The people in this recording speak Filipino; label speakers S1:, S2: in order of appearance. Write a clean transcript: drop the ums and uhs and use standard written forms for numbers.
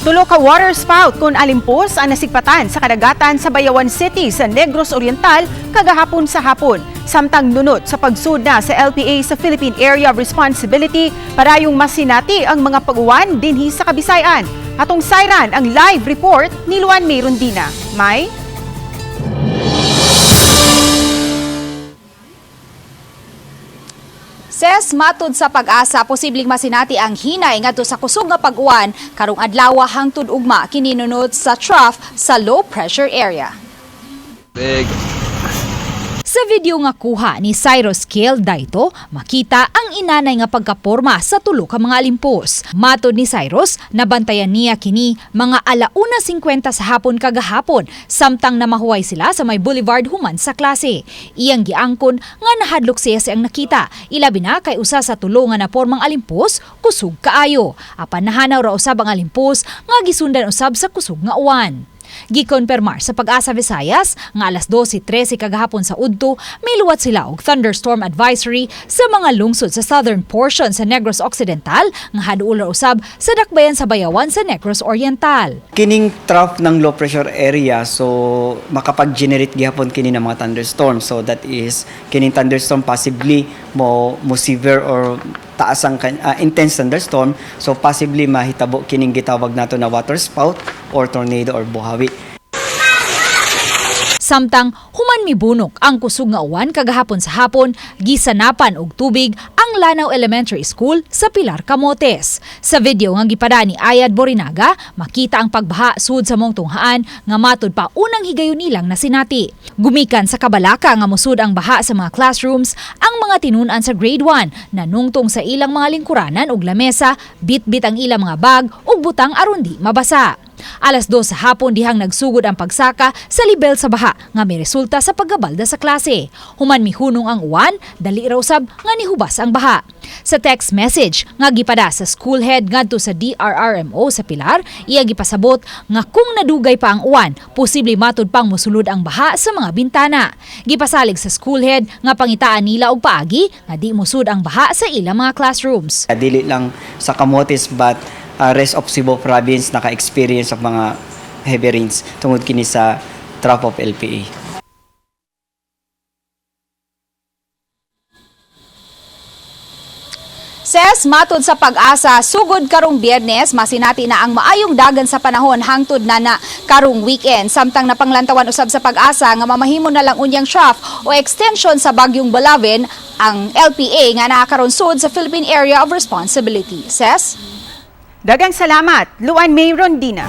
S1: Tulo ka water spout kun alimpos ang nasigpatan sa kadagatan sa Bayawan City sa Negros Oriental kagahapon sa hapon. Samtang nunot sa pagsud na sa LPA sa Philippine Area of Responsibility para yung masinati ang mga pag-uwan dinhi sa Kabisayan. Atong sayran ang live report ni Luan May Rondina. May?
S2: Ses, matud sa pag-asa, posibleng masinati ang hinay ngadto sa kusog nga pag-uwan karong adlaw hangtod ugma kininunod sa trough sa low pressure area. Sa video nga kuha ni Cyrus Kiel dayto, makita ang inanay nga pagkaporma sa tulo ka mga alimpos. Matod ni Cyrus, nabantayan niya kini mga 1:50 sa hapon kagahapon, samtang namahuway sila sa may boulevard human sa klase. Iyang giangkon nga nahadlok siya siyang nakita, ilabi na kay usa sa tulo nga napormang alimpos, kusog kaayo. Apan nahanaw ra usab ang alimpos nga gisundan usab sa kusog nga uwan. Gikonpermar sa Pag-asa Visayas nga alas 12:13 kagahapon sa udto miluwat sila og thunderstorm advisory sa mga lungsod sa southern portion sa Negros Occidental nga haduol usab sa dakbayan sa Bayawan sa Negros Oriental.
S3: Kining trough ng low pressure area, so makapag-generate gihapon kini ng mga thunderstorm. So that is kining thunderstorm possibly mo severe or taas ang intense thunderstorm, so possibly mahitabo kining gitawag nato na water spout or tornado or buhawi.
S2: Samtang human mibunok ang kusog nga uwan kagahapon sa hapon, gisanapan og tubig ang Lanao Elementary School sa Pilar, Camotes. Sa video nga gipada ni Ayad Borinaga, makita ang pagbaha sud sa mong tunghaan nga matud pa unang higayon nilang nasinati. Gumikan sa Kabalaka nga musud ang baha sa mga classrooms ang mga tinun-an sa grade 1 na nungtong sa ilang mga lingkuranan ug lamesa, bit-bit ang ilang mga bag ug butang aron di mabasa. Alas 2 sa hapon dihang nagsugod ang pagsaka sa libel sa baha nga may resulta sa paggabalda sa klase. Human mihunong ang uwan, dali raw sab nga nihubas ang baha. Sa text message nga gipada sa school head ngadto sa DRRMO sa Pilar, iya gipasabot nga kung nadugay pa ang uwan, posible matud pang mosulod ang baha sa mga bintana. Gipasalig sa school head nga pangitaan nila og paagi nga di mosud ang baha sa ilang mga classrooms.
S3: Dili lang sa Camotes but rest of Cebu province naka-experience of mga heavy rains tungod kini sa trough of LPA.
S2: Ses, matud sa Pag-asa, sugod karong Biyernes, masinati na ang maayong dagan sa panahon hangtod na karong weekend. Samtang napanglantawan usab sa Pag-asa nga mamahimo na lang unyang trough o extension sa bagyong Balavin ang LPA nga nakakaron sud sa Philippine Area of Responsibility. Ses?
S1: Daghang salamat, Luan May Rondina.